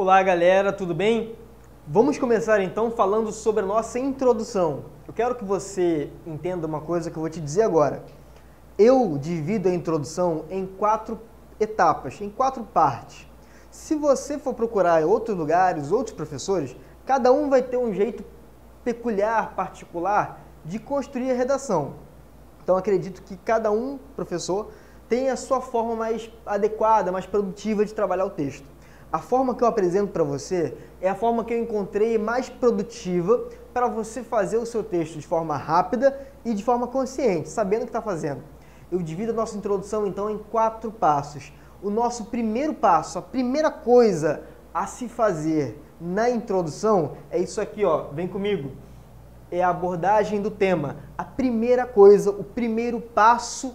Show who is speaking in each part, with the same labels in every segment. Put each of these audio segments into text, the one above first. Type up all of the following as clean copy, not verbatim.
Speaker 1: Olá galera, tudo bem? Vamos começar então falando sobre a nossa introdução. Eu quero que você entenda uma coisa que eu vou te dizer agora. Eu divido a introdução em 4 etapas, em 4 partes. Se você for procurar em outros lugares, outros professores, cada um vai ter um jeito peculiar, particular, de construir a redação. Então acredito que cada professor, tem a sua forma mais adequada, mais produtiva de trabalhar o texto. A forma que eu apresento para você é a forma que eu encontrei mais produtiva para você fazer o seu texto de forma rápida e de forma consciente, sabendo o que está fazendo. Eu divido a nossa introdução então em 4 passos. O nosso primeiro passo, a primeira coisa a se fazer na introdução é isso aqui, ó. Vem comigo. É a abordagem do tema. A primeira coisa, o primeiro passo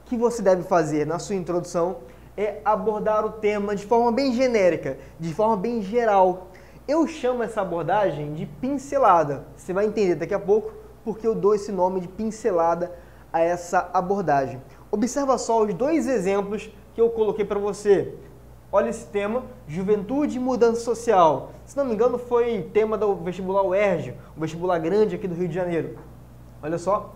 Speaker 1: que você deve fazer na sua introdução é abordar o tema de forma bem genérica, de forma bem geral. Eu chamo essa abordagem de pincelada. Você vai entender daqui a pouco porque eu dou esse nome de pincelada a essa abordagem. Observa só os 2 exemplos que eu coloquei para você. Olha esse tema, juventude e mudança social. Se não me engano, foi tema do vestibular UERJ, o vestibular grande aqui do Rio de Janeiro. Olha só.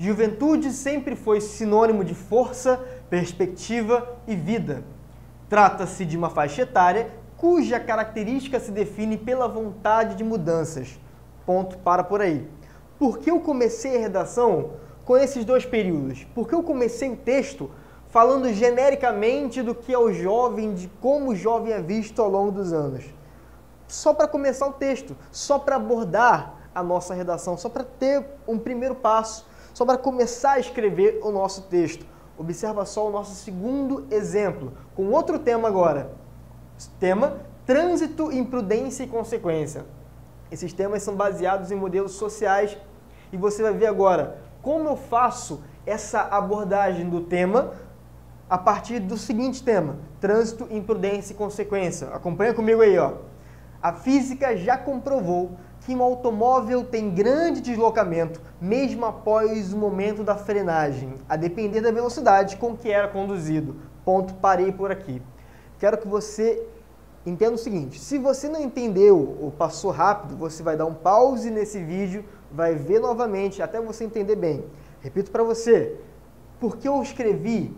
Speaker 1: Juventude sempre foi sinônimo de força, perspectiva e vida. Trata-se de uma faixa etária cuja característica se define pela vontade de mudanças. Ponto, para por aí. Por que eu comecei a redação com esses 2 períodos? Porque eu comecei o texto falando genericamente do que é o jovem, de como o jovem é visto ao longo dos anos. Só para começar o texto, só para abordar a nossa redação, só para ter um primeiro passo, só para começar a escrever o nosso texto. Observa só o nosso segundo exemplo, com outro tema agora. Tema, trânsito, imprudência e consequência. Esses temas são baseados em modelos sociais e você vai ver agora como eu faço essa abordagem do tema a partir do seguinte tema, trânsito, imprudência e consequência. Acompanha comigo aí, ó. A física já comprovou que um automóvel tem grande deslocamento mesmo após o momento da frenagem, a depender da velocidade com que era conduzido. Ponto, parei por aqui. Quero que você entenda o seguinte, se você não entendeu ou passou rápido, você vai dar um pause nesse vídeo, vai ver novamente até você entender bem. Repito para você, porque eu escrevi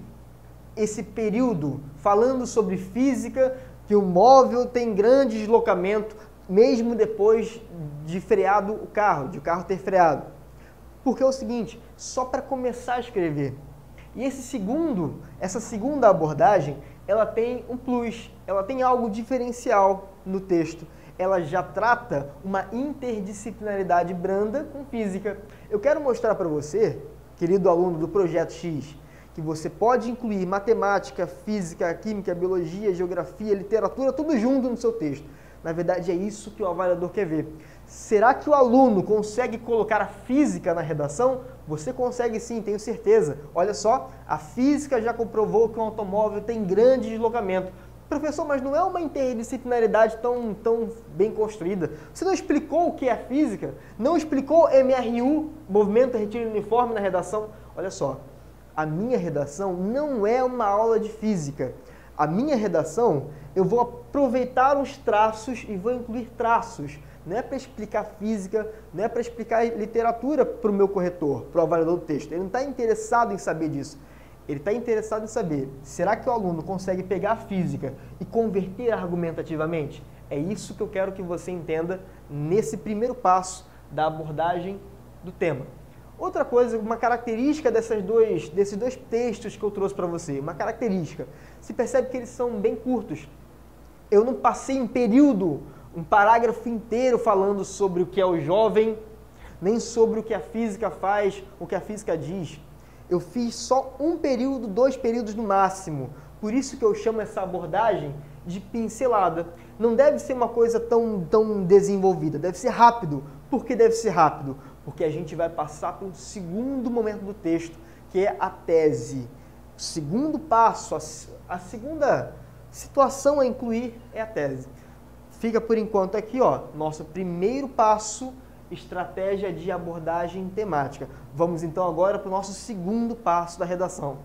Speaker 1: esse período falando sobre física, que o móvel tem grande deslocamento mesmo depois de freado o carro, de o carro ter freado. Porque é o seguinte, só para começar a escrever. E essa segunda abordagem, ela tem um plus, ela tem algo diferencial no texto. Ela já trata uma interdisciplinaridade branda com física. Eu quero mostrar para você, querido aluno do Projeto X, que você pode incluir matemática, física, química, biologia, geografia, literatura, tudo junto no seu texto. Na verdade, é isso que o avaliador quer ver. Será que o aluno consegue colocar a física na redação? Você consegue sim, tenho certeza. Olha só, a física já comprovou que um automóvel tem grande deslocamento. Professor, mas não é uma interdisciplinaridade tão bem construída. Você não explicou o que é física? Não explicou MRU, movimento retilíneo uniforme, na redação? Olha só, a minha redação não é uma aula de física. A minha redação, eu vou aproveitar os traços e vou incluir traços. Não é para explicar física, não é para explicar literatura para o meu corretor, para o avaliador do texto. Ele não está interessado em saber disso. Ele está interessado em saber, será que o aluno consegue pegar a física e converter argumentativamente? É isso que eu quero que você entenda nesse primeiro passo da abordagem do tema. Outra coisa, uma característica desses dois textos que eu trouxe para você, uma característica, se percebe que eles são bem curtos. Eu não passei um parágrafo inteiro falando sobre o que é o jovem, nem sobre o que a física faz, o que a física diz. Eu fiz só 1 período, 2 períodos no máximo. Por isso que eu chamo essa abordagem de pincelada. Não deve ser uma coisa tão desenvolvida, deve ser rápido. Por que deve ser rápido? Porque a gente vai passar para um segundo momento do texto, que é a tese. O segundo passo, a segunda situação a incluir é a tese. Fica por enquanto aqui, ó, nosso primeiro passo, estratégia de abordagem temática. Vamos então agora para o nosso segundo passo da redação.